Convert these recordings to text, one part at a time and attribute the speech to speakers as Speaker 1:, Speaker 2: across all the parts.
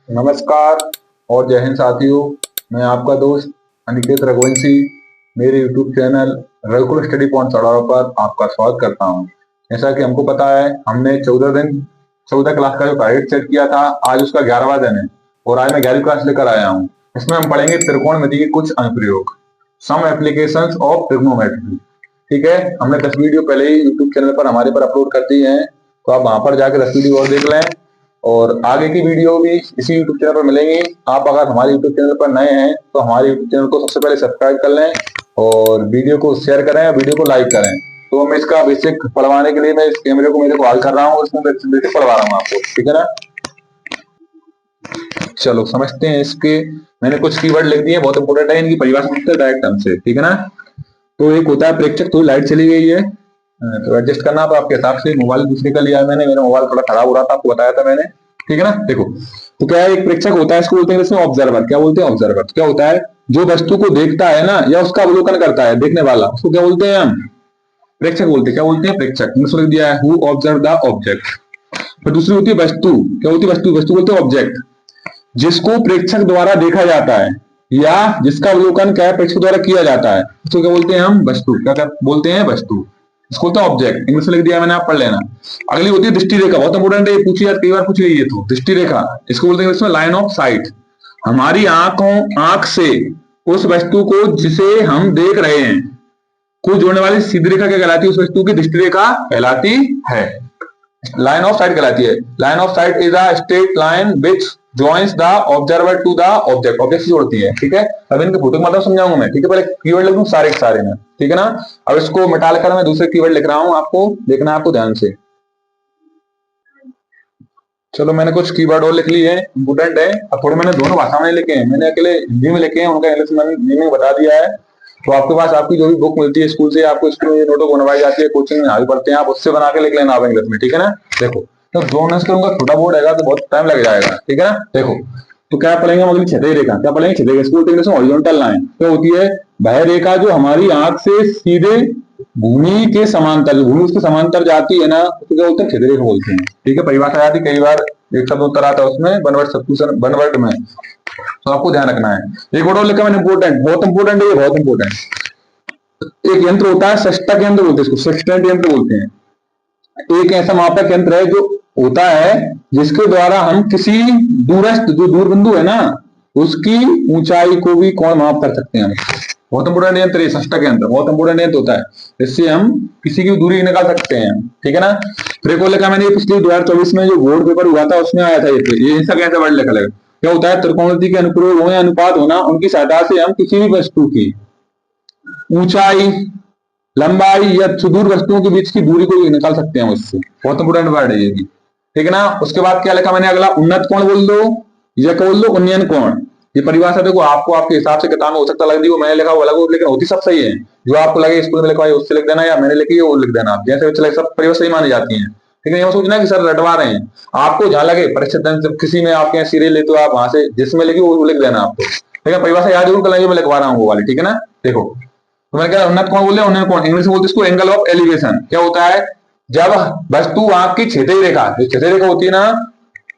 Speaker 1: नमस्कार और जय हिंद साथियों। मैं आपका दोस्त अनिकेत रघुवंशी मेरे YouTube चैनल रघुकुल स्टडी पॉइंट चौराहा पर आपका स्वागत करता हूं। जैसा कि हमको पता है, हमने 14 क्लास का जो टारगेट सेट किया था, आज उसका 11वां दिन है और आज मैं 11वीं क्लास लेकर आया हूं। इसमें हम पढ़ेंगे त्रिकोणमिति के कुछ अनुप्रयोग, सम एप्लीकेशंस ऑफ ट्रिग्नोमेट्री। ठीक है, हमने 10 वीडियो पहले ही YouTube चैनल पर हमारे पर अपलोड कर दी है, तो आप वहां पर जाकर 10 वीडियो और देख लें और आगे की वीडियो भी इसी YouTube चैनल पर मिलेंगी। आप अगर हमारे YouTube चैनल पर नए हैं तो हमारे YouTube चैनल को सबसे पहले सब्सक्राइब कर लें और वीडियो को शेयर करें और वीडियो को लाइक करें। तो मैं इसका बेसिक पढ़वाने के लिए मैं इस कैमरे को मेरे को ऑन कर रहा हूँ, इसमें बेसिक पढ़वा रहा हूँ आपको। ठीक है ना, चलो समझते हैं। इसके मैंने कुछ कीवर्ड लिख दिए, बहुत इंपोर्टेंट है, इनकी परिभाषा डायरेक्ट हमसे। ठीक है ना, तो एक होता है प्रेक्षक। तो लाइट चली गई है तो एडजस्ट करना आप आपके हिसाब से। मोबाइल दूसरे का लिया है मैंने, मेरा मोबाइल थोड़ा खराब हो रहा था, आपको बताया था मैंने। ठीक है ना, देखो तो क्या है, एक प्रेक्षक होता है, इसको बोलते हैं इसमें ऑब्जर्वर। क्या बोलते हैं? ऑब्जर्वर। क्या होता है? जो वस्तु को देखता है ना या उसका अवलोकन करता है, देखने वाला, उसको क्या बोलते हैं? हम प्रेक्षक बोलते हैं। क्या बोलते हैं? प्रेक्षक। इंग्लिश लिख दिया है, हु ऑब्जर्व द ऑब्जेक्ट। फिर दूसरी होती है वस्तु। क्या होती है? वस्तु। वस्तु बोलते हैं ऑब्जेक्ट, जिसको प्रेक्षक द्वारा देखा जाता है या जिसका अवलोकन क्या है, प्रेक्षक द्वारा किया जाता है, उसको क्या बोलते हैं हम? वस्तु। क्या बोलते हैं? वस्तु। इसको तो ऑब्जेक्ट इंग्लिश में लिख दिया मैंने, आप पढ़ लेना। अगली होती है दृष्टि रेखा, बहुत इंपोर्टेंट है, ये पूछी यार, कई बार पूछी गई है। तो दृष्टि रेखा, इसको बोलते हैं इसमें लाइन ऑफ साइट। हमारी आंख से उस वस्तु को जिसे हम देख रहे हैं को जोड़ने वाली सीधी रेखा क्या कहलाती है? उस वस्तु की दृष्टि रेखा कहलाती है, लाइन ऑफ साइट कहलाती है। Line of sight is a straight line which joins the observer to the object. Object से जोड़ती है। ठीक है, अब इनके फोटो मतलब समझाऊंगा मैं। ठीक है, पहले कीवर्ड लिख दूं सारे के सारे में। ठीक है ना, अब इसको मिटा कर मैं दूसरे कीवर्ड लिख रहा हूं, आपको देखना है, आपको ध्यान से। चलो मैंने कुछ कीवर्ड और लिख लिए हैं, इंपोर्टेंट है। अब थोड़े मैंने दोनों भाषा में लिखे हैं, मैंने अकेले हिंदी में लिखे हैं, उनका इंग्लिश में मीनिंग बता दिया है। तो आपके पास आपकी जो भी बुक मिलती है स्कूल से, आपको स्कूल में नोटबुक बनवाई जाती है, कोचिंग में हावी पढ़ते हैं, आप उससे बना के लिख लेना आप इंग्लिश में। ठीक है ना, देखो तो दो मिनट करूंगा, छोटा बोर्ड है तो बहुत टाइम लग जाएगा। ठीक है ना, देखो तो क्या पढ़ेंगे हम? अगली क्षैतिज रेखा। क्या पढ़ेंगे? क्षैतिज। स्कूल इंग्लिश में हॉरिजॉन्टल लाइन क्या होती है? वह रेखा जो हमारी आंख से सीधे भूमि के समांतर, भूमि उसके समांतर जाती है ना, तो क्या बोलते हैं? क्षैतिज रेखा बोलते हैं। ठीक है, परिभाषा आती कई बार, एक शब्द उत्तर आता है उसमें, one word substitution, one word में, तो आपको ध्यान रखना है। एक और लिखा मैंने इंपोर्टेंट, बहुत इंपोर्टेंट है ये, बहुत इंपोर्टेंट। एक यंत्र होता है षष्टक यंत्र बोलते हैं इसको, सेक्सटेंट यंत्र बोलते हैं। एक ऐसा मापक यंत्र है जो होता है जिसके द्वारा हम किसी दूरस्थ, जो दूर बिंदु है ना, उसकी ऊंचाई को भी कोण माप कर सकते हैं। बहुत इंपोर्टेंट यंत्र है षष्टक यंत्र, बहुत इंपोर्टेंट यंत्र होता है, इससे हम किसी की दूरी निकाल सकते हैं। ठीक है ना, फिर को लिखा मैंने पिछले 2024 में जो बोर्ड पेपर हुआ था उसमें आया था ये ऐसा कैसे वर्ड लिखा लगा। क्या होता है? त्रिकोणमिति के अनुप्रयोग हो या अनुपात होना, उनकी सहायता से हम किसी भी वस्तु की ऊंचाई, लंबाई या सुदूर वस्तुओं के बीच की दूरी को निकाल सकते हैं उससे। बहुत इंपोर्टेंट वर्ड है ये भी। ठीक है ना, उसके बाद क्या लिखा मैंने अगला? उन्नत कोण बोल दो या बोल दो उन्नयन कोण। ये परिभाषा देखो आपको आपके हिसाब से किताब में हो सकता लग रही हो, मैंने लिखा वो अलग हो, लेकिन होती सब सही है। जो आपको लगे स्कूल में लिखवाई उससे लिख देना, या मैंने लिखी है वो लिख देना, जैसे चले सब परिभाषा सही मानी जाती है। लेकिन ये सोचना कि सर रटवा रहे हैं, आपको जहां लगे परीक्षा किसी में आपके यहाँ सीरियल ले तो आप वहां से जिसमें लिखी वो लिख देना आपको। लेकिन परिभाषा याद जरूर कर, मैं लिखवा रहा हूँ वो वाली। ठीक है ना, देखो तो मैंने क्या उन्नत कोण बोले, उन्नयन कोण इंग्लिश में बोलते इसको एंगल ऑफ एलिवेशन। क्या होता है? जब वस्तु आंख की क्षैतिज रेखा, जो क्षैतिज रेखा होती है ना,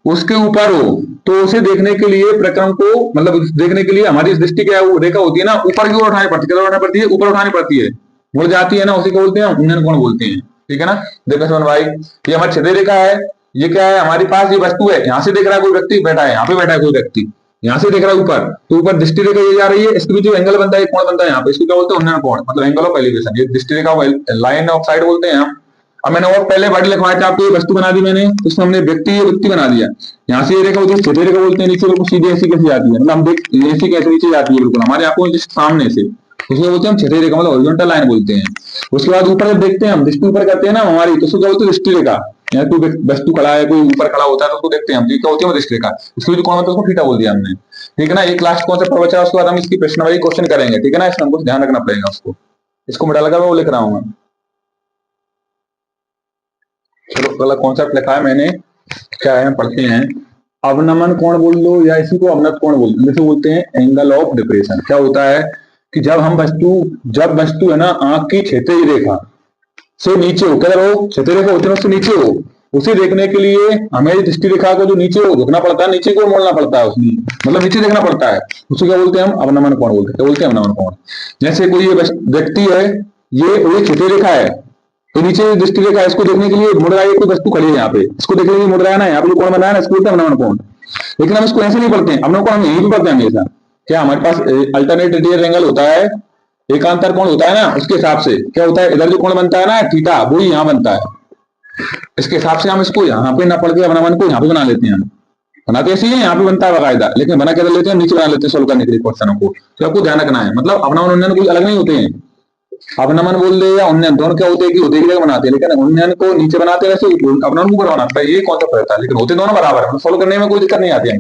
Speaker 1: उसके ऊपर हो तो उसे देखने के लिए प्रक्रम को, मतलब देखने के लिए हमारी दृष्टि क्या रेखा होती है ना, ऊपर की ओर उठानी पड़ती है। क्या उठानी पड़ती है? ऊपर उठानी पड़ती है, मुड़ जाती है ना, उसी को बोलते हैं उन्नयन कोण बोलते हैं। ठीक है ना, देखो सुमन भाई, ये हमारी क्षैतिज रेखा है, ये क्या है? हमारे पास ये वस्तु है, यहाँ से देख रहा है कोई व्यक्ति बैठा है, यहाँ पे बैठा है कोई व्यक्ति, यहाँ से देख रहा है ऊपर, तो ऊपर दृष्टि रेखा ये जा रही है, इसके बीच जो एंगल बनता है, कोण बनता है यहाँ पे, इसको क्या बोलते हैं? उन्नयन कोण, मतलब एंगल ऑफ एलिवेशन। ये दृष्टि रेखा लाइन ऑफ साइट बोलते हैं हम। अब मैंने और पहले वर्ड लिखवाया था आपको, ये वस्तु बना दी मैंने, उसमें हमने व्यक्ति बना दिया। यहाँ से ये रेखा होती है क्षैतिज रेखा बोलते हैं, नीचे बिल्कुल सीधे ऐसी कैसे जाती है, मतलब हम देख ऐसी कैसे नीचे जाती है बिल्कुल हमारे आंखों के सामने से, उसको बोलते हैं हम क्षैतिज रेखा, मतलब हॉरिजॉन्टल लाइन बोलते हैं। उसके बाद ऊपर जब देखते हैं हम, दृष्टि ऊपर करते हैं ना हमारी, तो उसको क्या बोलते हैं? दृष्टि रेखा। यहाँ कोई वस्तु खड़ा है, कोई ऊपर खड़ा होता है तो उसको देखते हैं हम, क्या होती है? दृष्टि रेखा। इसके लिए कौन होता है? उसको थीटा बोल दिया हमने। ठीक है ना, एक लास्ट कौन सा प्रवचन है, उसके बाद हम इसकी प्रश्नावली क्वेश्चन करेंगे। ठीक है ना, इसमें हमको ध्यान रखना पड़ेगा उसको। इसको मिटा लगा वो लिख रहा हूँ। चलो अगला कॉन्सेप्ट लिखा है मैंने, क्या है पढ़ते हैं। अवनमन कोण बोल दो या इसी को अवनत कोण बोल दो, बोलते हैं एंगल ऑफ डिप्रेशन। क्या होता है कि जब वस्तु है ना आंख की क्षैतिज रेखा से नीचे हो, क्या हो? क्षैतिज रेखा होती है उससे नीचे हो, उसे देखने के लिए हमें दृष्टि रेखा को जो नीचे झुकना पड़ता है, नीचे को मोड़ना पड़ता है, उसमें मतलब नीचे देखना पड़ता है। उसको क्या बोलते हैं हम? अवनमन कोण बोलते हैं। क्या बोलते हैं? अवनमन कोण। जैसे कोई ये व्यक्ति है, ये छोटी रेखा है, तो नीचे दृष्टि रेखा है, इसको देखने के लिए मुड़ रहा है, कोई वस्तु खड़ी है यहाँ पे, इसको देखने के लिए मुड़ रहा है ना, यहाँ पे जो कोण बना है ना, इसको बोलते हैं अवनमन कोण। लेकिन हम इसको ऐसे नहीं पढ़ते हैं, अवनमन कोण हम यहीं पे पढ़ते हैं हमेशा। क्या हमारे पास अल्टरनेट रेडियल एंगल होता है, एकांतर कोण होता है ना, उसके हिसाब से क्या होता है, इधर जो कोण बनता है ना थीटा, वो ही यहाँ बनता है। इसके हिसाब से हम इसको यहाँ पे ना पढ़ के अवनमन को यहाँ पे बना लेते हैं। बनाते ऐसे ही यहाँ पे बनता है बाकायदा, लेकिन बना क्या लेते हैं, नीचे बना लेते हैं सोल्व करने के लिए क्वेश्चनों को। तो आपको ध्यान रखना है, मतलब अवनमन उन्नयन कोई अलग नहीं होते हैं। अवनमन बोल दे या उन्नयन, दोनों क्या होते हैं कि होते एक जगह बनाते हैं, लेकिन उन्नयन को नीचे बनाते हैं, वैसे अवनमन को ऊपर बनाता है, ये कॉन्सेप्ट रहता है, लेकिन होते दोनों बराबर है, सोल्व करने में कोई दिक्कत नहीं आती है।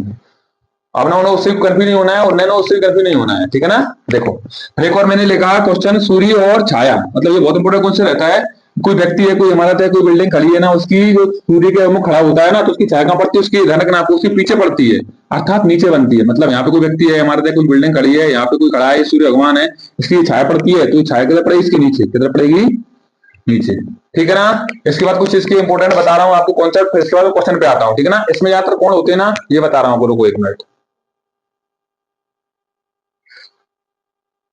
Speaker 1: अवनमन उससे कंफ्यूज नहीं होना है और उन्नयन उससे कंफ्यूज नहीं होना है, ठीक है ना। देखो एक और मैंने लिखा क्वेश्चन, सूर्य और छाया, मतलब ये बहुत इंपोर्टेंट क्वेश्चन रहता है। कोई व्यक्ति है, कोई इमारत है, कोई बिल्डिंग खड़ी है ना, उसकी जो सूर्य के मुख खड़ा होता है ना, तो उसकी छाया कहां पड़ती है, उसकी ध्यान रखना आपको, उसके पीछे पड़ती है, अर्थात नीचे बनती है। मतलब यहाँ पे कोई व्यक्ति है, इमारत है, कोई बिल्डिंग खड़ी है, यहाँ पे कोई खड़ा है, सूर्य भगवान है, इसकी छाया पड़ती है, तो छाया किधर पड़ेगी, इसके नीचे, किधर पड़ेगी, नीचे, ठीक है ना। इसके बाद कुछ इसके इंपोर्टेंट बता रहा हूँ आपको कॉन्सेप्ट, फिर इसके बाद क्वेश्चन पे आता हूँ, ठीक है ना। इसमें ज्यादातर कौन होते हैं ना, ये बता रहा हूँ आपको, रुको एक मिनट।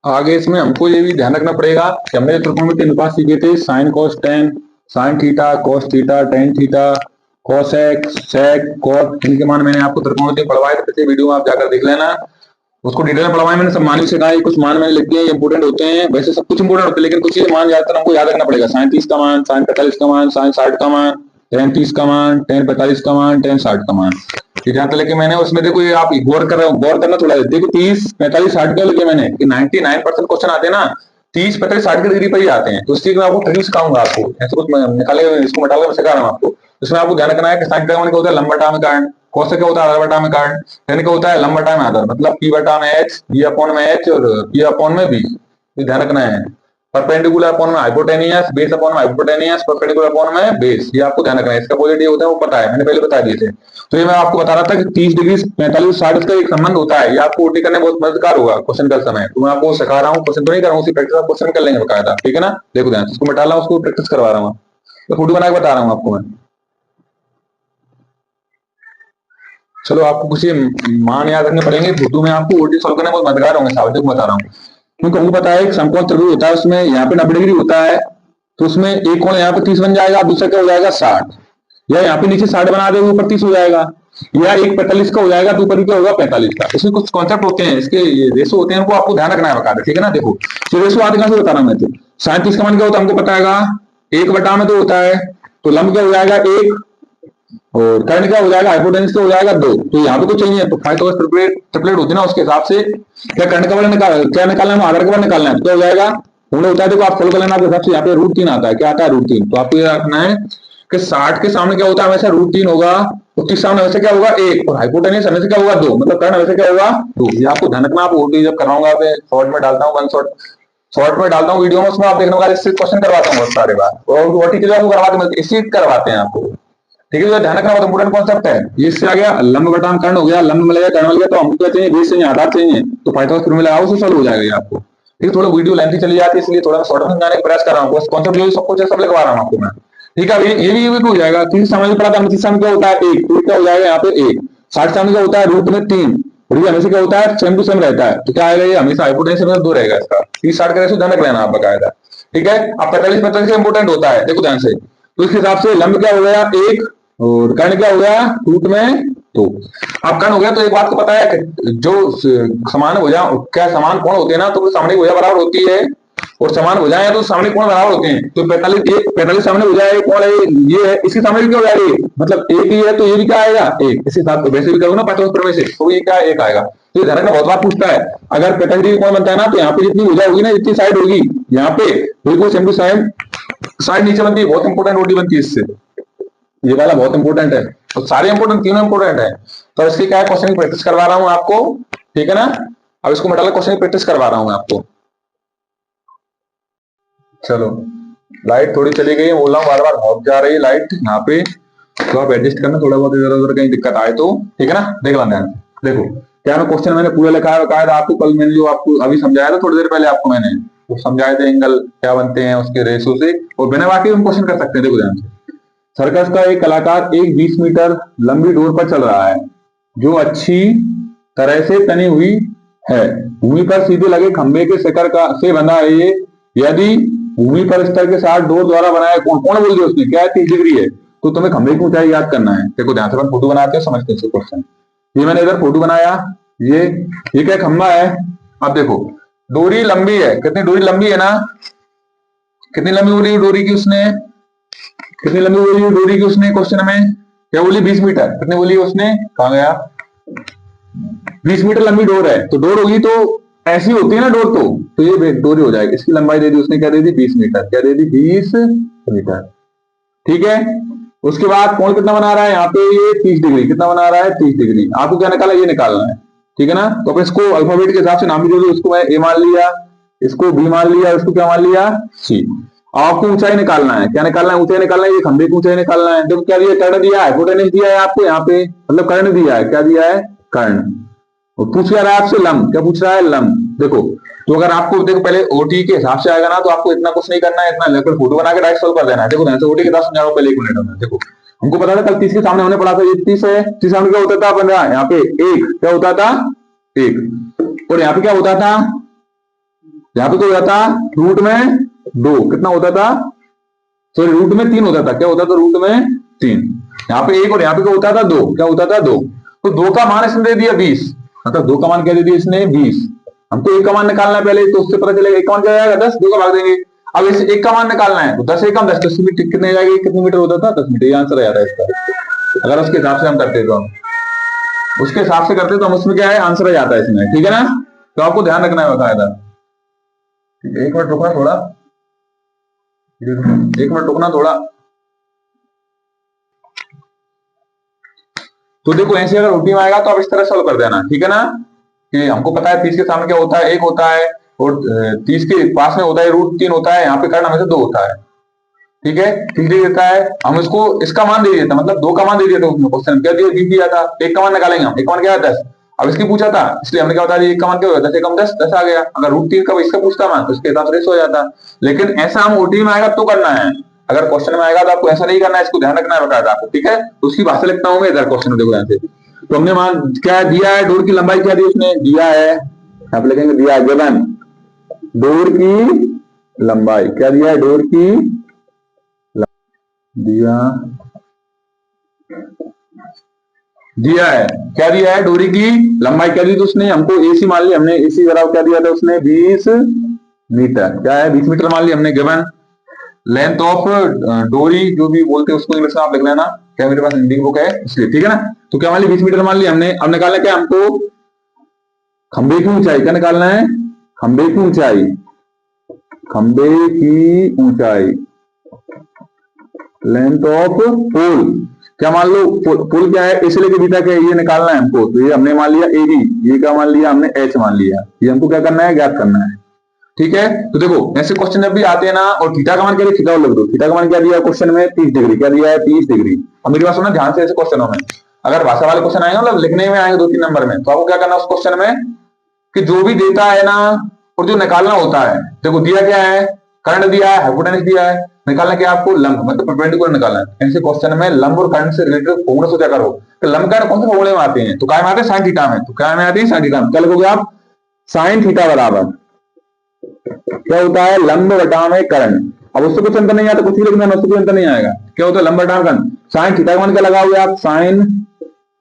Speaker 1: आगे इसमें हमको ये भी ध्यान रखना पड़ेगा कि हमने त्रिकोणमिति अनुपात सीखे थे, sine cos tan, sine theta cos theta, tan theta cosec sec cot, इनके मान मैंने आपको त्रिकोणमिति पढ़वाए थे, पिछले वीडियो में आप जाकर देख लेना। उसको डिटेल में पढ़वाए मैंने, सब मान भी सिखाए, कुछ मान मैंने लिख दिए, इंपोर्टेंट होते हैं, वैसे सब कुछ इंपोर्टेंट होते हैं, लेकिन कुछ ये मान ज्यादातर हमको याद रखना पड़ेगा। साइन 30 का मान, साइन 45 का मान, साइन 60 का मान, टेन 30 का मान, टेन 45 का मान, टेन 60 का मान, जहां तक लेके मैंने उसमें देखो, ये आप गौर कर रहे हो, गौर करना थोड़ा, देखो 30 45 60 का लेके मैंने कि 99% क्वेश्चन आते हैं ना 30 45 60 की डिग्री पर ही आते हैं। तो इसलिए मैं आपको ट्रिक सिखाऊंगा, आपको ऐसे कुछ निकालेगा, इसको मटालेगा, मैं सिखा रहा हूँ आपको। इसमें आपको ध्यान रखना है कि साइन का मान क्या होता है, लंबा बटा में कारण, कॉस क्या होता है, आधार बटा में कारण, टेन क्या होता है, लंबा बटा में आधार, मतलब पी बटा में एच, बी अपॉन में एच और पी अपॉन में बी, ये ध्यान रखना है। परपेंडिकुलर अपॉन में हाइपोटेनियस, बेस अपॉन में हाइपोटेनियस, परपेंडिकुलर अपॉन में बेस, ये आपको ध्यान रखना है। इसका पॉजिटिव होता है, वो पता है, मैंने पहले बता दिए थे। तो ये मैं आपको बता रहा था कि 30 डिग्री 45 60 का एक संबंध होता है, ये आपको ओटी करने में बहुत मददगार होगा क्वेश्चन का समय। तो मैं आपको सिखा रहा हूँ, क्वेश्चन तो नहीं कर रहा हूँ, उसी प्रैक्टिस आप क्वेश्चन कर लेंगे बकायदा, ठीक है ना। देखो ध्यान, इसको मिटा रहा हूँ, उसको प्रैक्टिस करवा रहा हूँ, तो फोटो बना के बता रहा हूँ आपको मैं। चलो आपको कुछ मान याद रखने पड़ेंगे, फोटो में आपको ओटी सॉल्व करने में बहुत मददगार होंगे, साबित को बता रहा हूँ। क्योंकि हमको पता है समकोण त्रिभुज होता है, उसमें यहाँ पे 90 डिग्री होता है, तो उसमें एक कोण यहाँ पे 30 बन जाएगा, दूसरा क्या हो जाएगा 60, या यहाँ पे नीचे 60 बना दे, ऊपर 30 हो जाएगा, या एक 45 का हो जाएगा, तो ऊपर क्या होगा 45 का। इसमें कुछ कॉन्सेप्ट होते हैं, इसके रेशो होते हैं, उनको आपको ध्यान रखना है बकायदा, ठीक है ना। देखो तो रेशो आगे कहां से बता रहा हूं मैं, तो 37 का मान क्या होता है हमको पता है, 1 बटा में 2 होता है, तो लंब क्या हो जाएगा 1, और कर्ण क्या हो जाएगा, हाइपोटेन्यूज क्या हो जाएगा 2। तो यहाँ पे कुछ चाहिए, तो फाइव ट्रिपलेट होती है ना, उसके हिसाब से क्या कर्ण का वर्ण क्या निकालना है, आधार का वर्ण निकालना है, तो क्या हो जाएगा, उन्हें होता है, देखो आप सोल्व कर लेना, आपके हिसाब से यहाँ पे √3 आता है, क्या आता है √3। तो आपको ये रखना है कि 60 के सामने क्या होता है, हमेशा √3 होगा, तो 30 सामने हमेशा क्या होगा 1, और हाइपोटेन्यूज हमेशा क्या होगा 2, मतलब कर्ण हमेशा क्या होगा 2। ये आपको ध्यान रखना, आप ओटी जब करवाऊंगा शॉर्ट में डालता हूँ, वन शॉर्ट में डालता हूँ वीडियो में, उसमें आप देखने इससे क्वेश्चन करवाता हूँ बहुत सारे बार, और ओटी के जो आपको करवाते हैं इसी करवाते हैं आपको, ठीक है। तो ध्यान रखना बहुत इंपोर्टेंट कॉन्सेप्ट है। ये इससे आ गया लंब बटाम कर्ण हो गया, लंब मिल गया, कर्ण मिल गया, तो हमको क्या चाहिए, बेस चाहिए, आधार चाहिए, तो पाइथागोरस फॉर्मूला लगाओ, उससे सॉल्व हो जाएगा ये आपको, ठीक है। थोड़ा वीडियो लेंथी चली जाती है, इसलिए थोड़ा शॉर्ट में समझाने का प्रयास कर रहा हूँ, कॉन्सेप्ट जो सब कुछ सब लिखवा रहा हूँ आपको मैं, ठीक है। ये भी हो जाएगा, 30 सामने पड़ा था, 30 सामने क्या होता है 1, तो क्या हो जाएगा यहाँ पे 1, 60 सामने क्या होता है √3, और ये हमेशा क्या होता है सेम टू सेम रहता है, तो क्या आएगा, ये हमेशा हाइपोटेन्यूज में 2 रहेगा इसका, 30 60 का रेशो ध्यान रख लेना आप बकायदा, ठीक है। अब 45 45 का इंपोर्टेंट होता है, देखो ध्यान से, तो इस हिसाब से लंब क्या हो गया 1, और कर्ण क्या हो गया √ में 2। अब कर्ण हो गया, तो एक बात तो पता है कि जो समान भुजा क्या समान कोण होते हैं ना, तो सामने भुजा बराबर होती है, और समान भुजाएं तो सामने कोण बराबर होते हैं, तो 45 सामने भुजा है, कोण है ये है, इसके सामने भी क्या हो जाएगा, मतलब एक ही है, तो ये भी क्या आएगा 1, इसी हिसाब से वैसे भी करो ना 50 से, तो ये क्या 1 आएगा। तो ये ध्यान रखना, बहुत बार पूछता है, अगर 45 डिग्री कोण बनता है ना, तो यहाँ पे जितनी भुजा होगी ना, जितनी साइड होगी, यहाँ पे बिल्कुल सेम टू सेम साइड नीचे बनती है, बहुत इंपोर्टेंट रोटी बनती है इससे, ये वाला बहुत इंपोर्टेंट है, तो सारे इंपोर्टेंट तीनों इंपोर्टेंट है। तो इसकी क्या है, क्वेश्चन की प्रैक्टिस करवा रहा हूं आपको, ठीक है ना। अब इसको मिटा क्वेश्चन की प्रैक्टिस करवा रहा हूं आपको। चलो लाइट थोड़ी चली गई है, बोल रहा हूँ बार बार बहुत जा रही है लाइट यहाँ पे, तो आप एडजस्ट करना थोड़ा बहुत, इधर उधर कहीं दिक्कत आए तो, ठीक है ना। देख लेना ध्यान, देखो क्या मैं क्वेश्चन मैंने पूरा लिखा है, बकायदा आपको कल मैंने जो आपको अभी समझाया था थोड़ी देर पहले आपको मैंने वो समझाए थे, एंगल क्या बनते हैं उसके रेशो से, और बिना बाकी हम क्वेश्चन कर सकते हैं, देखो ध्यान से। सर्कस का एक कलाकार एक 20 मीटर लंबी डोर पर चल रहा है जो अच्छी तरह से तनी हुई है। भूमि पर सीधे लगे खंभे के शिखर का से बंधा है ये। यदि भूमि पर स्तर के साथ डोर द्वारा बनाया कौन कौन बोल दिया उसने, क्या है 30 डिग्री है। तो तुम्हें खंभे की ऊंचाई याद करना है। देखो ध्यान से अपन फोटो बनाते हैं, समझते हैं क्वेश्चन। ये मैंने इधर फोटो बनाया, ये क्या खंभा है। अब देखो डोरी लंबी है, कितनी डोरी लंबी है ना, कितनी लंबी हो रही है डोरी की उसने, कितनी लंबी हो रही है डोरी की उसने क्वेश्चन में क्या बोली 20 मीटर, कितनी बोली उसने, कहा गया 20 मीटर लंबी डोर है। तो डोर होगी तो ऐसी होती है ना डोर, तो ये डोरी हो जाएगी। इसकी लंबाई दे दी उसने, क्या दे दी 20 मीटर, क्या दे दी 20 मीटर। ठीक है, उसके बाद कोण कितना बना रहा है यहाँ पे, ये 30 डिग्री, कितना बना रहा है 30 डिग्री। आपको क्या निकाला, ये निकालना है। ठीक है ना, तो अब इसको अल्फाबेट के हिसाब से नाम भी दे दो। इसको मैं ए मान लिया, इसको बी मान लिया, इसको क्या मान लिया सी। आपको ऊंचाई निकालना है, क्या निकालना है, ऊंचाई निकालना है, ये खंभे की ऊंचाई निकालना है। देखो क्या दिया, कर्ण दिया है, हाइपोटेनस दिया है आपको यहाँ पे, मतलब कर्ण दिया है, क्या दिया है कर्ण। और पूछ रहा है आपसे लंब, क्या पूछ रहा है लंब। देखो तो अगर आपको देखो पहले ओटी के हिसाब से आएगा ना, तो आपको इतना कुछ नहीं करना है, इतना लेकर फोटो बना के डायरेक्ट सॉल्व कर देना है। देखो ओटी के हिसाब समझाओ पहले 1 मिनट में। देखो हमको पता था कल 30 के सामने हमने पढ़ा था, ये 30 है, 30 सामने क्या होता था 15, यहाँ पे 1 क्या होता था 1, और यहाँ पे क्या होता था, यहाँ पे क्या होता था रूट में 2, कितना होता था, सॉरी रूट में 3 होता था, क्या होता था रूट में 3। यहाँ पे 1 और यहाँ पे क्या होता था 2, क्या होता था 2। तो 2 का मान इसने दे दिया 20, मतलब 2 का मान क्या दे दिया इसने 20। हमको 1 का मान निकालना है पहले, तो उससे पता चलेगा 1 का मान क्या आएगा 10, 2 का भाग देंगे। अब इस 1 का मान निकालना है, तो 10 1 कम 10, 10 मीटर कितने जाएगी, कितने मीटर होता था 10 मीटर, ये आंसर आ जाता है इसका। अगर उसके हिसाब से हम करते तो, उसके हिसाब से करते तो हम उसमें क्या है आंसर आ जाता है इसमें। ठीक है ना, तो आपको ध्यान रखना है बकायदा। 1 मिनट रुकना थोड़ा, 1 मिनट रुकना थोड़ा। तो देखो ऐसे अगर ओटी में आएगा तो आप इस तरह सॉल्व कर देना। ठीक है ना, कि हमको पता है 30 के सामने क्या होता है 1 होता है, और 30 के पास में होता है रूट 3 होता है, यहाँ पे कर्ण हमेशा 2 होता है। ठीक है, 30 देता है, हम इसको इसका मान दे दिया था, मतलब 2 का मान दे दिया था उसने क्वेश्चन क्या दिया 20 दिया था। 1 का मान निकालेंगे हम, 1 का मान क्या है 10। अब इसकी पूछा था इसलिए हमने क्या बता दिया 1 का मान क्या होगा 10 1 10, 10 आ गया। अगर रूट 3 का इसका पूछता मान तो इसके हिसाब से रेस हो जाता। लेकिन ऐसा हम ओटी में आएगा तो करना है, अगर क्वेश्चन में आएगा तो आपको ऐसा नहीं करना है, इसको ध्यान रखना है बताया आपको। ठीक है, तो उसकी भाषा लिखता हूं मैं इधर क्वेश्चन में, देखो यहाँ से। तो हमने मान क्या दिया है, डोर की लंबाई क्या दी उसने, दिया है यहाँ पे लिखेंगे, दिया है गिवन डोर की लंबाई, क्या दिया है डोर की दिया है, क्या दिया है डोरी की लंबाई क्या दी थी उसने, हमको एसी मान ली हमने, एसी बराबर क्या दिया था उसने 20 मीटर, क्या है 20 मीटर मान ली हमने। गिवन लेंथ ऑफ डोरी जो भी बोलते हैं उसको इंग्लिश में आप लिख लेना, क्या मेरे पास हिंदी बुक है इसलिए। ठीक है ना, तो क्या मान ली 20 मीटर मान ली हमने। अब निकालना क्या हमको, खंबे की ऊंचाई, क्या निकालना है खंबे की ऊंचाई, खंबे की ऊंचाई लेंथ ऑफ पोल, क्या मान लो पोल क्या है ए से लेके बी तक है, ये निकालना है हमको। तो ये हमने मान लिया ए बी, ये क्या मान लिया हमने एच मान लिया, ये हमको क्या करना है ज्ञात करना है। ठीक है, तो देखो ऐसे क्वेश्चन जब भी आते हैं ना, और थीटा का मान क्या, थीटा लिख दो, थीटा का मान क्या दिया क्वेश्चन में 30 डिग्री, क्या दिया है 30 डिग्री। अब मेरी बात सुनो ध्यान से, ऐसे क्वेश्चनों में अगर भाषा वाले क्वेश्चन आएंगे मतलब लिखने में आएंगे 2-3 नंबर में, तो आपको क्या करना है उस क्वेश्चन में कि जो भी देता है ना और जो निकालना होता है, देखो दिया क्या है कर्ण दिया है, हाइपोटेनस दिया है, निकालना क्या आपको लंब, मतलब परपेंडिकुलर निकालना है। ऐसे क्वेश्चन में लंब और कर्ण से रिलेटेड फॉर्मूला सोचा करो कि लंब कर्ण कौन से फॉर्मूले में आते हैं, तो काय में आते हैं साइन थीटा में, तो काय में आते हैं साइन थीटा में। क्या लिखोगे आप, साइन थीटा बराबर क्या होता है लंब बटा में कर्ण। अब उससे कुछ अंतर नहीं आता, कुछ भी लिखना उससे कोई अंतर नहीं आएगा, क्या होता है लंब बटा कर्ण। साइन थीटा का मान क्या लगाओगे आप, साइन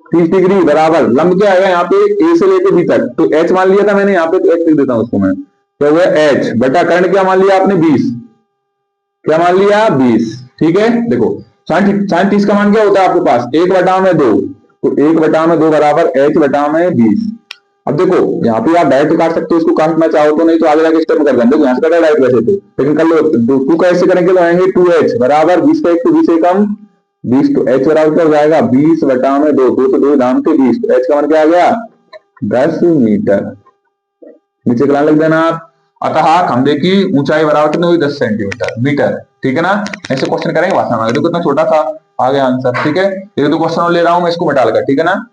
Speaker 1: 30 डिग्री बराबर लंब क्या आएगा यहाँ पे ए से लेके बी तक, तो एच मान लिया था मैंने यहाँ पे, तो एच लिख देता हूं उसको मैं, क्या हुआ एच बटा कर्ण क्या मान लिया आपने 20, क्या मान लिया 20। ठीक है, देखो साइन 30 का मान क्या होता है आपके पास 1/2, तो 1/2 बराबर एच बटा में 20। अब देखो यहाँ पे आप डायरेक्ट काट सकते हो, इसको काटना चाहो तो, नहीं तो आगे जाके स्टेप में कर देंगे। देखो यहाँ से काटा डायरेक्ट वैसे तो, लेकिन कर लो 2 का ऐसे करेंगे तो आएंगे 2h बराबर 20 का 1 तो 20 कम 20, तो h बराबर क्या हो जाएगा 20/2, 2 से 2 दाम से 20, तो h का मान क्या आ गया 10 मीटर। नीचे कलान लिख देना आप, अतः खंबे की ऊंचाई बराबर कितनी हुई 10 सेंटीमीटर मीटर। ठीक है ना, ऐसे क्वेश्चन करेंगे भाषा में, देखो कितना छोटा था आ गया आंसर। ठीक है, ये 2 क्वेश्चन ले रहा हूं मैं इसको बटा लगा। ठीक है ना,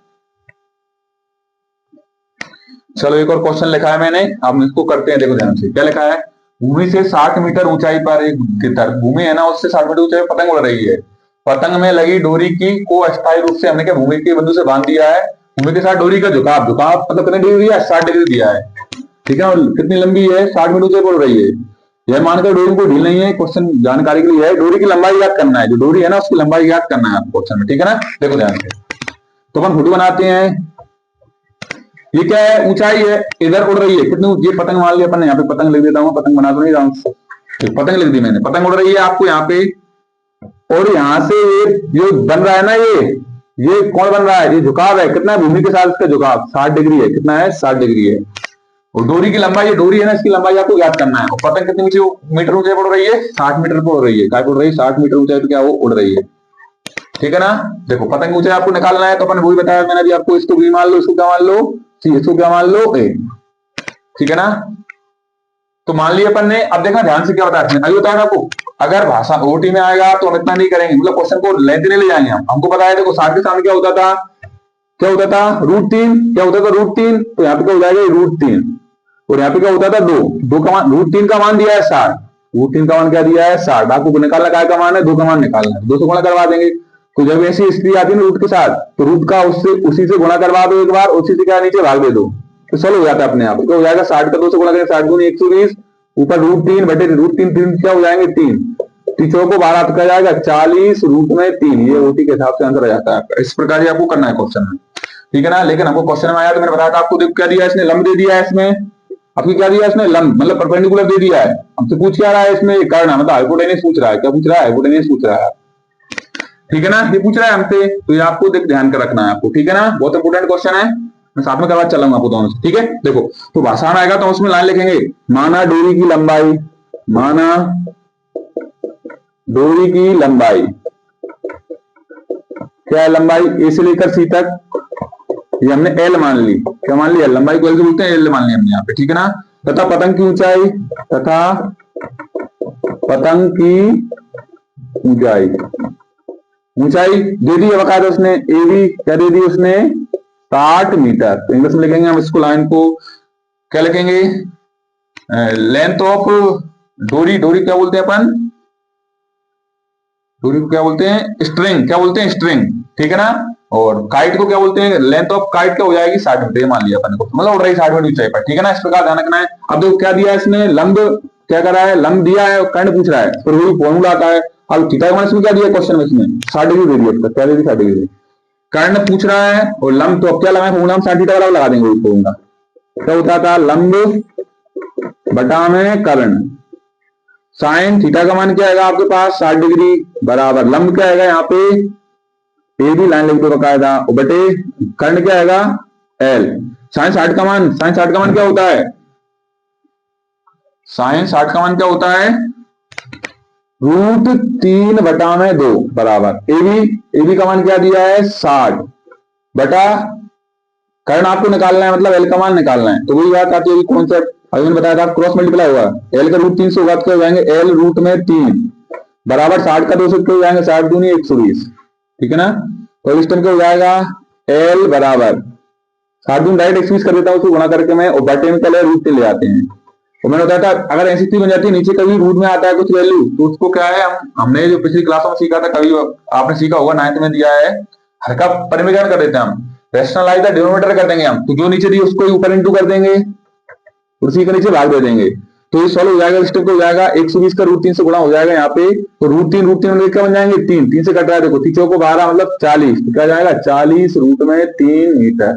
Speaker 1: चलो एक और क्वेश्चन लिखा है मैंने, अब इसको करते हैं। देखो ध्यान से क्या लिखा है, भूमि से 60 मीटर ऊंचाई पर एक तितर, भूमि है ना उससे 60 मीटर ऊंचाई पर पतंग उड़ रही है, पतंग में लगी डोरी की को अस्थायी रूप से हमने क्या भूमि के बिंदु से बांध दिया है। भूमि के साथ डोरी का झुकाव, झुकाव मतलब कितनी डिग्री दिया है, 60 डिग्री दिया है। ठीक है, और कितनी लंबी है, 60 मीटर ऊंचाई पड़ रही है। यह मानकर डोरी को ढील नहीं है, क्वेश्चन जानकारी के लिए है, डोरी की लंबाई याद करना है, जो डोरी है ना उसकी लंबाई याद करना है आपको क्वेश्चन में। ठीक है ना, देखो ध्यान से। तो अपन फोटो बनाते हैं। ये क्या है, ऊंचाई है, इधर उड़ रही है कितनी, ये पतंग मान लिया अपन, यहाँ पे पतंग लिख देता हूँ, पतंग बना तो नहीं रहा हूँ, पतंग लिख दी मैंने, पतंग उड़ रही है आपको यहाँ पे, और यहाँ से ये जो बन रहा है ना, ये कौन बन रहा है, ये झुकाव है, कितना है भूमि के साथ इसका झुकाव, 60 डिग्री है, कितना है, 60 डिग्री है। और डोरी की लंबाई, ये डोरी है ना, इसकी लंबाई आपको याद करना है। और पतंग कितनी मीटर ऊंचाई पड़ रही है, 60 मीटर पड़ रही है, क्या पड़ रही है, 60 मीटर ऊंचाई पे क्या वो उड़ रही है। ठीक है ना, देखो पतंग ऊंचाई आपको निकालना है, तो अपन वही बताया मैंने अभी आपको, इसको बी मान लो, इसको क्या मान लो, इसको क्या मान लो, ए। ठीक है ना, तो मान लिया अपन ने। अब देखना ध्यान से क्या बताया अभी बताया आपको, अगर भाषा ओटी में आएगा तो हम इतना नहीं करेंगे, मतलब क्वेश्चन को लेते नहीं ले जाएंगे हम। हमको पता है देखो 60 के सामने क्या होता था, क्या होता था, √3, क्या होता था √3, तो यहाँ पे क्या हो जाएगा √3, और यहाँ पे क्या होता था 2 का मान, √3 का मान दिया है 60, √3 का मान क्या दिया है 60, आपको निकालना क्या का मान है, 2 का मान निकालना है, 2 से गुणा करवा देंगे। तो जब ऐसी स्थिति आती है ना रूट के साथ, तो रूट का उससे उसी से गुणा करवा दो एक बार, उसी से क्या नीचे भाग दे दो, तो सॉल्व हो जाता है अपने आप। तो हो जाएगा 60 का 2 से गुणा करें, 60 दूनी 120, ऊपर √3 बटे √3, 3 क्या हो जाएंगे 3, तीसरों को 12 तो क्या जाएगा 40 रूट में 3, ये ओटी के हिसाब से आंसर आ जाता है। इस प्रकार आपको करना है क्वेश्चन में। ठीक है ना, लेकिन हमको क्वेश्चन में आया तो मैंने बताया था आपको, क्या दिया इसने, लंब दे दिया है इसमें, आपको क्या दिया इसने, लंब मतलब परपेंडिकुलर दे दिया है। हमसे पूछ क्या रहा है इसमें, कर्ण मतलब हाइपोटेनस पूछ रहा है, क्या पूछ रहा है, हाइपोटेनस पूछ रहा है। ठीक है ना, ये पूछ रहा है हमसे, तो ये आपको ध्यान कर रखना है आपको। ठीक है ना, बहुत इंपोर्टेंट क्वेश्चन है, मैं साथ में करवा चलूंगा आपको दोनों से। ठीक है, देखो तो भाषा में आएगा तो उसमें लाइन लिखेंगे, माना डोरी की लंबाई, माना डोरी की लंबाई, क्या है लंबाई, ए से लेकर सी तक, ये हमने एल मान ली, क्या मान लिया, लंबाई को एल से बोलते हैं, एल मान लिया हमने यहाँ पे। ठीक है ना, तथा पतंग की ऊंचाई, तथा पतंग की ऊंचाई, ऊंचाई दे दी है बकायदा उसने, ए भी क्या दे दी उसने, 60 मीटर। तो इंग्लिश में लिखेंगे हम इसको, लाइन को क्या लिखेंगे, लेंथ ऑफ डोरी, डोरी क्या बोलते हैं अपन, डोरी को क्या बोलते हैं, स्ट्रिंग, क्या बोलते हैं स्ट्रिंग। ठीक है ना, और काइट को क्या बोलते हैं, लेंथ ऑफ काइट क्या हो जाएगी 60 मीटर, मान लिया अपन को, मतलब उड़ रही 60 मीटर ऊंचाई पर। ठीक है ना, इस प्रकार ध्यान रखना है। अब देखो क्या दिया है इसने, लंब क्या कर रहा है, लंब दिया है, कर्ण पूछ रहा है, फिर वही फॉर्मूला आता है। अब थीटा का मान इसमें क्या दिया क्वेश्चन में, इसमें 60 डिग्री दे दिया, क्या दे दी 60 डिग्री, कर्ण पूछ रहा है, और लंब तो अब क्या लगाए फॉर्मूला, हम 60 थीटा वाला लगा देंगे वही फॉर्मूला, क्या होता था, लंब बटा में कर्ण, साइन थीटा का मान क्या आएगा आपके पास 60 डिग्री, बराबर लंब क्या आएगा यहाँ पे, ए भी लाइन लिख दो बकायदा, बटे कर्ण क्या आएगा एल, साइन 60 का मान, साइन 60 का मान क्या होता है, साइन 60 का मान क्या होता है, √3 बटा में 2 बराबर ए बी का मान क्या दिया है 60 बटा कर्ण आपको निकालना है, मतलब एल का मान निकालना है। तो वही बात आती है कॉन्सेप्ट, अभी मैंने बताया था क्रॉस मल्टीप्लाई होगा, एल का √3 से होगा क्या हो जाएंगे, एल रूट में 3 बराबर 60 का 2 से क्या हो जाएंगे, 60 दूनी 120। ठीक है ना, तो इस टाइम क्या हो जाएगा, एल बराबर 60 दूनी डायरेक्ट 120 कर देता हूँ, उसको गुणा करके मैं, और बटे में पहले √3 ले आते हैं। तो मैंने बताया था अगर ऐसी स्थिति बन जाती है, नीचे कभी रूट में आता है कुछ वैल्यू, तो उसको क्या है, हमने जो पिछली क्लासों में सीखा था, कभी आपने सीखा होगा 9th में दिया है, हर का परिमेयकरण कर देते हैं हम, रैशनलाइज द डिनोमिनेटर कर देंगे हम, तो जो नीचे दी उसको ही ऊपर इंटू कर देंगे, उसी के नीचे भाग दे देंगे, तो ये सॉल्व हो जाएगा। स्टेप को हो जाएगा 120 का √3 से गुणा हो जाएगा यहाँ पे, तो √3 क्या बन जाएंगे 3 से कट रहा है, देखो तीसरों को 12 मतलब 40, तो क्या जाएगा 40 रूट में 3 मीटर।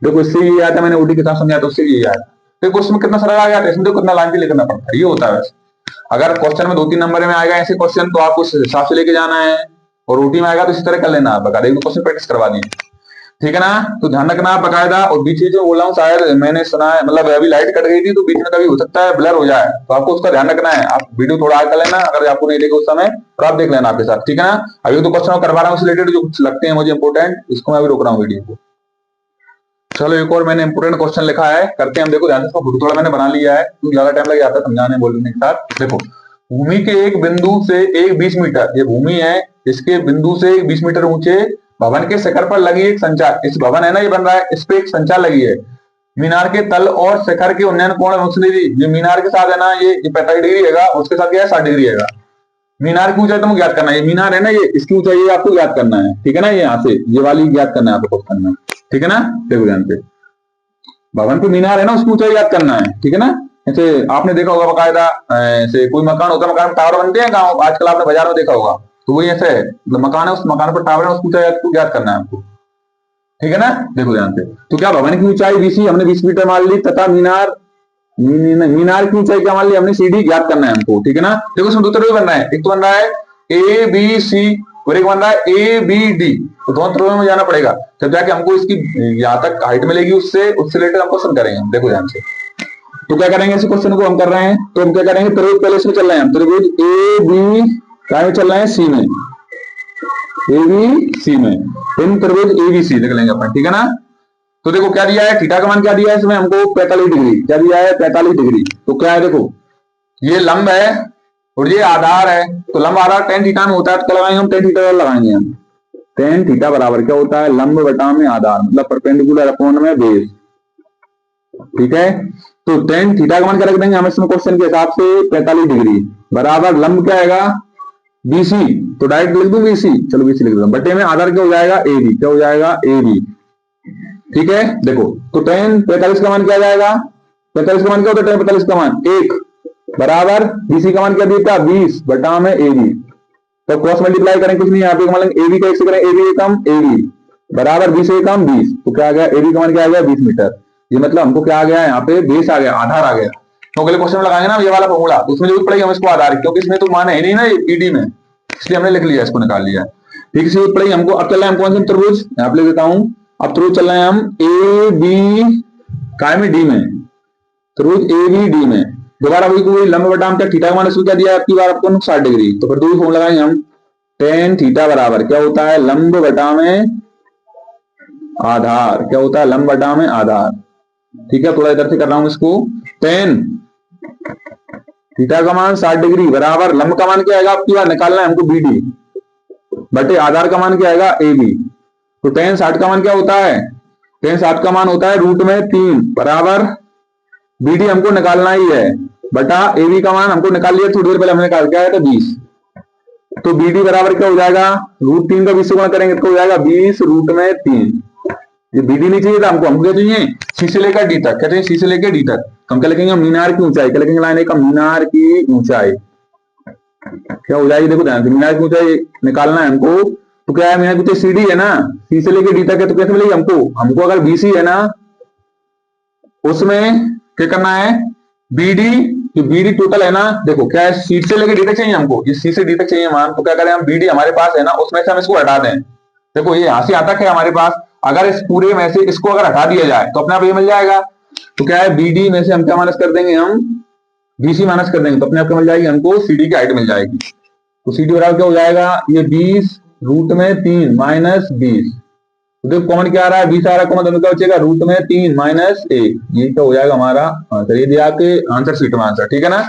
Speaker 1: देखो इससे ये आता, मैंने ओटी के साथ समझाया तो उससे ये आया। देखो उसमें कितना सरल आ गया, इसमें तो कितना लाइन भी लिखना पड़ता है, ये होता है। अगर क्वेश्चन में 2-3 नंबर में आएगा ऐसे क्वेश्चन, तो आपको उस हिसाब से लेके जाना है, और ओटी में आएगा तो इसी तरह कर लेना आप, बकायदा क्वेश्चन प्रैक्टिस करवा दिए। ठीक है ना, तो ध्यान रखना आप बकायदा। और बीच में जो बोला हूँ शायद मैंने सुना है, मतलब अभी लाइट कट गई थी तो बीच में कभी हो सकता है ब्लर हो जाए, तो आपको उसका ध्यान रखना है। आप वीडियो थोड़ा आगे कर लेना, अगर आपको नहीं देखे उस समय तो आप देख लेना आपके साथ। ठीक है ना, अभी तो क्वेश्चन करवा रहा हूँ रिलेटेड, जो कुछ लगते हैं मुझे इंपोर्टेंट, इसको मैं अभी रोक रहा हूँ वीडियो को। चलो एक और मैंने इंपोर्टेंट क्वेश्चन लिखा है, करते हैं हम। देखो ध्यान से, फोटो थोड़ा मैंने बना लिया है, क्योंकि ज्यादा टाइम लग जाता है समझाने बोलने के साथ। देखो भूमि के एक बिंदु से एक 20 मीटर, ये भूमि है, इसके बिंदु से एक 20 मीटर ऊंचे भवन के शिखर पर लगी एक संचार, इस भवन है ना ये बन रहा है, इस पे एक संचार लगी है। मीनार के तल और शिखर के उन्नयन कोण जो मीनार के साथ है ना, ये 45 डिग्री है, उसके साथ क्या है 60 डिग्री है। मीनार की ऊंचाई तुमको ज्ञात करना है, मीनार है ना ये, इसकी ऊंचाई आपको ज्ञात करना है, ठीक है ना, ये यहाँ से ये वाली ज्ञात करना है आपको क्वेश्चन में, ठीक है ना। देखो ध्यान से, भवन पे मीनार है ना, उसकी ऊंचाई ज्ञात करना है, ठीक है ना। ऐसे आपने देखा होगा बकायदा, ऐसे कोई मकान होता है, मकान टावर बनते हैं गाँव, आजकल आपने बाजार में देखा होगा, तो वही ऐसे है, मतलब मकान है, उस मकान पर टावर है, उसकी ऊंचाई आपको ज्ञात करना है आपको, ठीक है ना। देखो ध्यान से, तो क्या भवन की ऊंचाई बीसी हमने 20 मीटर मान ली, तथा मीनार की ऊंचाई क्या मान ली हमने, सीडी ज्ञात करना है हमको, ठीक है ना। देखो इसमें दो तरह बन रहा है, एक तो बन रहा है ए बी सी और एक बन रहा है ए बी डी, तो दोनों तरह में जाना पड़ेगा, जब जाके हमको इसकी यहाँ तक हाइट मिलेगी, उससे रिलेटेड हम क्वेश्चन करेंगे। देखो ध्यान से, तो क्या करेंगे, इस क्वेश्चन को हम कर रहे हैं, तो हम क्या करेंगे, त्रिभुज पहले इसमें चल रहे हैं हम, त्रिभुज ए बी क्या में चल रहे हैं, सी में, ए बी सी में, इन त्रिभुज ए बी सी लिख लेंगे अपन, ठीक है ना। तो देखो क्या दिया है, थीटा का मान क्या दिया है इसमें हमको, 45 डिग्री, क्या दिया है 45 डिग्री। तो क्या है, देखो ये लंब है और ये आधार है, तो लंब आधार tan थीटा में होता है, तो क्या लगाएंगे हम, tan थीटा लगाएंगे हम, tan थीटा बराबर क्या होता है, लंब बटा में आधार, मतलब परपेंडिकुलर अपॉन में बेस, ठीक है। तो tan थीटा का मान क्या रख देंगे हम इसमें क्वेश्चन के हिसाब से, 45 डिग्री बराबर लंब क्या आएगा BC, तो डायरेक्ट लिख दूं BC, चलो BC लिख दूं, बटे में आधार क्या हो जाएगा AB, क्या हो जाएगा AB, ठीक है। देखो तो tan 45 का मान क्या जाएगा, 45 का मान क्या होता है, tan 45 का मान 1 बराबर BC का मान क्या दिया था 20 बटा में AB, तो क्रॉस मल्टीप्लाई करें, कुछ नहीं यहाँ पे मान लेंगे AB का 1 से करें AB कम AB बराबर 20 से कम 20, तो क्या आ गया AB का मान क्या आ गया 20 मीटर, ये मतलब हमको क्या आ गया यहाँ पे बेस आ गया, आधार आ गया। तो अगले क्वेश्चन में लगाएंगे ना ये वाला फॉर्मूला, तो उसमें जरूरत पड़ेगी हम इसको आधार, क्योंकि इसमें तो मान है नहीं ना ईडी में, इसलिए हमने लिख लिया, इसको निकाल लिया, ठीक है। जरूरत पड़ेगी हमको, अब चल रहे हैं हम कौन से त्रिभुज, यहाँ पे लिख देता हूँ, अब त्रिभुज चल रहे हैं हम ए बी काय में डी में, त्रिभुज ए बी डी में, दोबारा वही कोई लंब बटा हम क्या थीटा का मान इसको क्या दिया है आपकी बार आपको 60 डिग्री, तो फिर दो फॉर्मूला लगाएंगे हम, tan थीटा बराबर क्या होता है, लंब बटा में आधार, क्या होता है लंब बटा में आधार, ठीक है। थोड़ा इधर से कर रहा हूं इसको, tan थीटा का मान 60 डिग्री बराबर लंब का मान क्या आएगा आपकी बार निकालना है हमको BD बटे आधार का मान क्या आएगा AB, तो tan 60 का मान क्या होता है, tan 60 का मान होता है रूट में 3 बराबर BD हमको निकालना ही है बटा AB का मान हमको निकाल लिया थोड़ी देर पहले हमने निकाल के आया था 20, तो BD बराबर क्या हो जाएगा, रूट 3 का 20 से गुणा करेंगे तो हो जाएगा 20 रूट में 3, ये BD नहीं चाहिए था हमको, हमको क्या चाहिए C से लेकर D तक, क्या चाहिए C से लेकर D तक, तो हम क्या लिखेंगे मीनार की ऊंचाई, क्या लिखेंगे लाइन का मीनार की ऊंचाई, क्या हो जाएगी, देखो ध्यान से मीनार की ऊंचाई निकालना है हमको, तो क्या है मीनार की ऊंचाई CD है ना, C से लेकर D तक है, तो कैसे मिलेगी हमको, हमको अगर BC है ना उसमें क्या करना है BD, जो BD टोटल है ना, देखो क्या है C से लेकर D तक चाहिए हमको, ये C से D तक चाहिए मान, तो क्या करें हम BD हमारे पास है ना, उसमें से हम इसको हटा दें, देखो ये यहाँ से यहाँ तक है हमारे पास, अगर इस पूरे में से इसको अगर हटा दिया जाए तो अपने आप ये मिल जाएगा, तो क्या है BD में से हम क्या माइनस कर देंगे, हम BC माइनस कर देंगे, तो अपने आप क्या मिल जाएगी हमको CD की हाइट मिल जाएगी, तो CD बराबर क्या हो जाएगा, ये 20 रूट में 3 माइनस 20, तो देखो कॉमन क्या आ रहा है 20 आ रहा है, कॉमन दोनों क्या बचेगा रूट में 3 माइनस 1, ये क्या हो जाएगा हमारा आंसर, ये दिया आपके आंसर शीट में आंसर, ठीक है ना।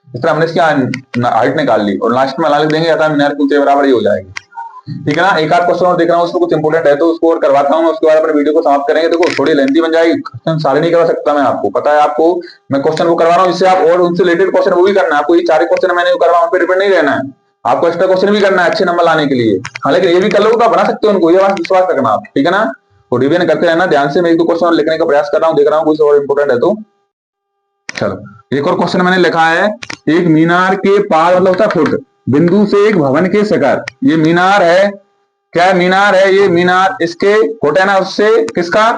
Speaker 1: इस तरह हमने इसकी हाइट निकाल ली और लास्ट में लिख देंगे या मीनार की ऊंचाई बराबर ये हो जाएगी, ठीक है ना। एक आध क्वेश्चन और देख रहा हूँ, उसको कुछ इंपोर्टेंट है तो उसको और करवाता हूँ, उसके बाद अपने वीडियो को समाप्त करेंगे। देखो थोड़ी लेंथी बन जाएगी, क्वेश्चन सारे नहीं करवा सकता मैं, आपको पता है, आपको मैं क्वेश्चन वो करवा रहा हूँ जिससे आप और उनसे रिलेटेड क्वेश्चन वो भी करना है आपको, ये 4 क्वेश्चन मैंने करवा उन पर डिपेंड नहीं रहना है, आपको एक्स्ट्रा क्वेश्चन भी करना है अच्छे नंबर लाने के लिए, हालांकि ये भी कर लो तो बना सकते हो उनको, ये बात विश्वास रखना आप, ठीक है ना। और रिवीजन करते रहना ध्यान से, मैं 1-2 क्वेश्चन लिखने का प्रयास कर रहा हूँ, देख रहा हूँ कुछ और इंपोर्टेंट है तो। चलो एक और क्वेश्चन मैंने लिखा है, एक मीनार के पार मतलब होता है फुट बिंदु से एक भवन के शिखर, ये मीनार है, क्या है मीनार है, ये मीनार इसके फुट है ना, उससे किसका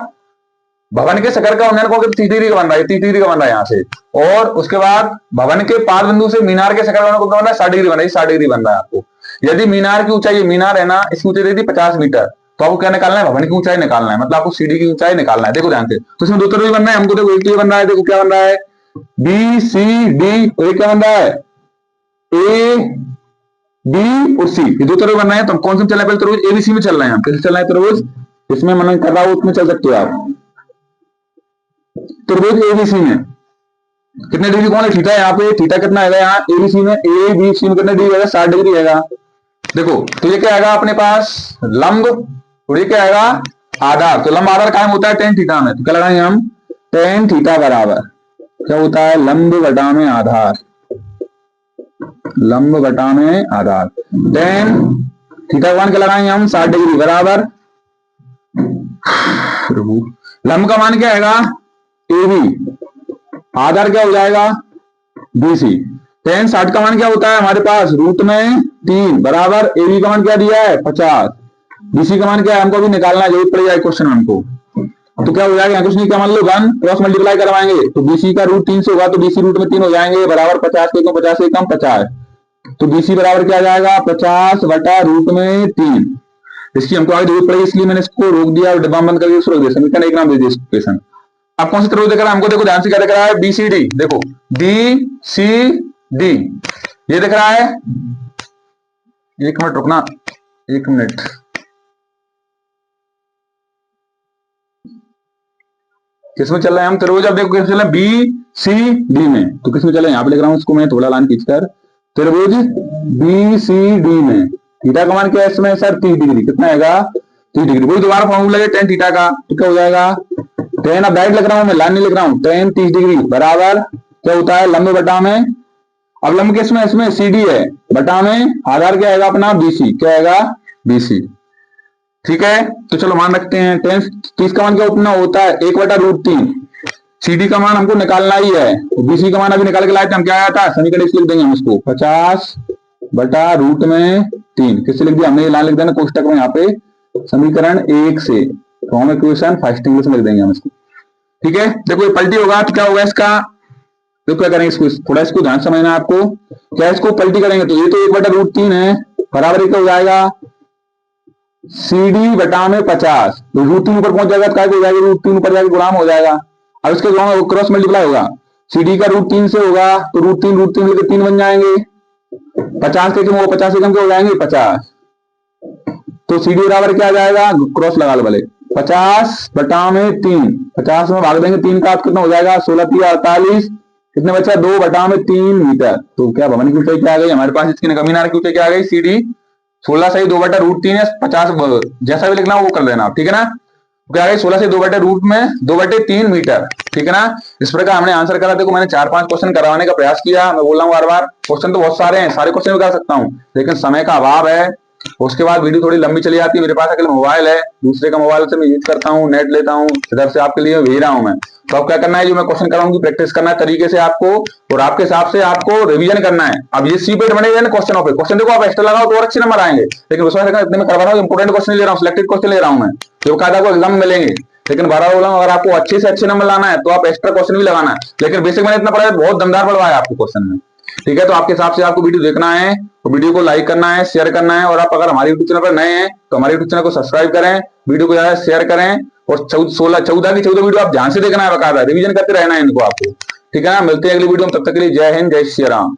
Speaker 1: भवन के शिखर का उन्नयन को 30 डिग्री का बन रहा है, 30 डिग्री का बन रहा है यहाँ से, और उसके बाद भवन के पार बिंदु से मीनार के शिखर को बन रहा है 60 डिग्री बन रहा है, 60 डिग्री बन रहा है आपको। यदि मीनार की ऊंचाई, मीनार है ना इसकी ऊंचाई दे दी 50 मीटर, तो आपको क्या निकालना है, भवन की ऊंचाई निकालना है, मतलब आपको सीढ़ी की ऊंचाई निकालना है। देखो ध्यान से, तो इसमें 2 तरह बन रहा है हमको, देखो एक तो बन रहा है, देखो क्या बन रहा है BCD, और क्या बन रहा है AD और C, ये 2 तरह बन रहे हैं। तो हम कौन से चल रहे हैं, पहले तरबूज ABC में चल रहे हैं, कैसे चल रहा है तरबूज, इसमें मनन कर रहा हूं उसमें चल सकते हो आप, तरबूज ABC में कितने डिग्री कौन है, थीटा, यहाँ पे थीटा कितना है यहाँ ABC में, ABC में कितने डिग्री है 60 डिग्री है। देखो तो ये क्या आएगा अपने पास लंब, और ये क्या आएगा आधार, तो लंब आधार कायम होता है tan थीटा में, तो क्या लगाएंगे हम tan थीटा बराबर क्या होता है लंब बटा में आधार, लंब बटा में आधार। टेन थीटा का मान क्या लगाएंगे हम 60 डिग्री बराबर लंब का मान क्या आएगा ए बी, आधार क्या हो जाएगा बीसी। टेन 60 का मान क्या होता है हमारे पास रूट में 3 बराबर ए बी का मान क्या दिया है 50, बीसी का मान क्या है हमको अभी निकालना है, जरूरत पड़ जाए क्वेश्चन हमको। तो क्या हो जाएगा कुछ नहीं, क्या मान लो 1 क्रॉस मल्टीप्लाई करवाएंगे तो बीसी का रूट 3 से होगा तो बीसी रूट में 3 हो जाएंगे बराबर 50 के कम 50 से कम 50, तो बीसी बराबर क्या आ जाएगा 50 बटा रूट में 3। इसकी हमको आगे जरूरत पड़ेगी इसलिए मैंने इसको रोक दिया और डिब्बा बंद करके उसको रोक दिया, समीकरण एक नाम दे दिया इक्वेशन। अब कौन सी तरह दिख रहा है हमको, देखो ध्यान से क्या दिख रहा है बीसीडी, देखो डी सी डी ये दिख रहा है। एक मिनट रुकना, एक मिनट, किसमें चल रहे हैं हम त्रिभुज, अब देखो किसमें चल रहे हैं बी सी डी में, तो किसमें चल रहे हैं यहाँ पे लिख रहा हूं इसको मैं थोड़ा लाइन खींचकर, त्रिभुज बी सी डी में थीटा का मान क्या है इसमें सर 30 डिग्री, कितना आएगा 30 डिग्री। वही दोबारा फॉर्मूला है टेन थीटा का, तो क्या हो जाएगा टेन, अब डायरेक्ट लिख रहा हूं मैं लाइन नहीं लिख रहा हूं, टेन 30 डिग्री बराबर क्या होता है लंब बटा में, अब लंब किसमें इसमें सी डी है बटा में आधार क्या आएगा अपना बीसी, क्या आएगा बीसी। ठीक है तो चलो मान रखते हैं टेन 30 का मान क्या उतना होता है 1 बटा रूट 3, सीडी का मान हमको निकालना ही है, बीसी का मान अभी निकाल के लाए थे हम, क्या आया था समीकरण लिख देंगे हम इसको 50 बटा रूट में 3, किससे लिख दिया हमने, ये लाइन लिख देना कोष्टक में यहाँ पे समीकरण 1 से, तो हम इक्वेशन फर्स्ट इंग्लिश में लिख देंगे हम इसको। ठीक है देखो ये पलटी होगा तो क्या होगा इसका, तो क्या करेंगे इसको थोड़ा इसको ध्यान समझना आपको, क्या इसको पलटी करेंगे तो ये तो 1 बटा रूट 3 है बराबर क्या हो जाएगा सी डी बटा में 50, तो रूट 3 ऊपर पहुंच जाएगा तो क्या हो जाएगा रूट 3 ऊपर जाकर गुणाम हो जाएगा, अब इसके क्रॉस मल्टीप्लाई होगा, सी डी का रूट 3 से होगा तो रूट 3 लेकर 3 बन जाएंगे, 50 के कम वो 50 से कम के हो जाएंगे 50, तो सी डी बराबर क्या आ जाएगा क्रॉस लगा लो भले 50 बटा में 3, 50 में भाग देंगे 3 का कितना हो जाएगा 16 3 48, कितने बचा 2 बटा में 3 मीटर, तो क्या भवन की ऊंचाई क्या आ गई हमारे पास, इसकी मीनार की ऊंचाई क्या आ गई सी डी 16 से 2 बटा रूट 3 है 50 जैसा भी लिखना वो कर लेना आप, ठीक है ना, क्या आ गई 16 से 2 बटे रूट में 2 बटे 3 मीटर, ठीक है ना। इस प्रकार हमने आंसर करा, देखो मैंने 4-5 क्वेश्चन करवाने का प्रयास किया, मैं बोल रहा हूँ बार बार क्वेश्चन तो बहुत सारे हैं, सारे क्वेश्चन भी कर सकता हूँ लेकिन समय का अभाव है, उसके बाद वीडियो थोड़ी लंबी चली जाती है, मेरे पास अकेले मोबाइल है, दूसरे का मोबाइल से मैं यूज करता हूँ, नेट लेता हूँ, इधर से आपके लिए भेज रहा हूँ मैं, तो आप क्या करना है जो मैं क्वेश्चन कराऊंगी प्रैक्टिस करना है तरीके से आपको, और आपके हिसाब से आपको रिवीजन करना है। अब ये सी पेड बने हुए क्वेश्चनों पे, क्वेश्चन देखो आप एक्स्ट्रा लगाओ तो और अच्छे नंबर आएंगे, लेकिन विश्वास रखना इतने में करवा रहा हूँ, इंपोर्टेंट क्वेश्चन ले रहा हूँ, सिलेक्टेड क्वेश्चन ले रहा हूँ मैं, जो कहा था एग्जाम में मिलेंगे, लेकिन 12 बोला अगर आपको अच्छे से अच्छे नंबर लाना है तो आप एक्स्ट्रा क्वेश्चन भी लगाना है, लेकिन बेसिक मैंने इतना पढ़ा है बहुत दमदार पढ़वाया आपको क्वेश्चन में। ठीक है तो आपके हिसाब से आपको वीडियो देखना है तो वीडियो को लाइक करना है, शेयर करना है, और आप अगर हमारे यूट्यूब चैनल पर नए हैं तो हमारे यूट्यूब चैनल को सब्सक्राइब करें, वीडियो को ज्यादा शेयर करें, और 14 की 14 वीडियो आप ध्यान से देखना है, बकायदा रिवीजन करते रहना है इनको आपको। ठीक है ना, मिलते हैं अगली वीडियो में, तब तक के लिए जय हिंद जय श्री राम।